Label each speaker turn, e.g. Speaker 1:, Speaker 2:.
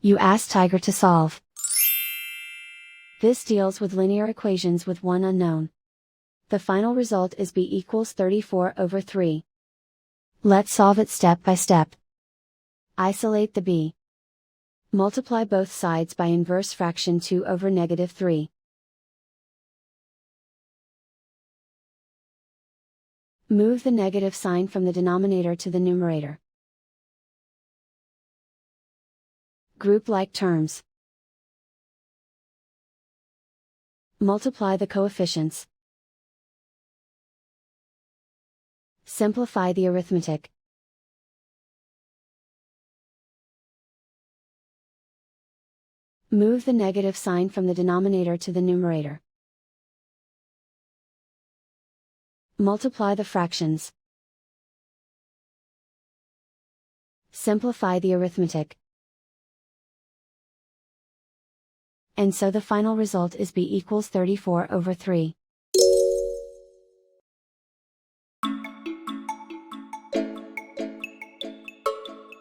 Speaker 1: You ask Tiger to solve. This deals with linear equations with one unknown. The final result is b equals 34/3. Let's solve it step by step. Isolate the b. Multiply both sides by inverse fraction 2/3. Move the negative sign from the denominator to the numerator. Group like terms. Multiply the coefficients. Simplify the arithmetic. Move the negative sign from the denominator to the numerator. Multiply the fractions. Simplify the arithmetic. And so the final result is b equals 34/3.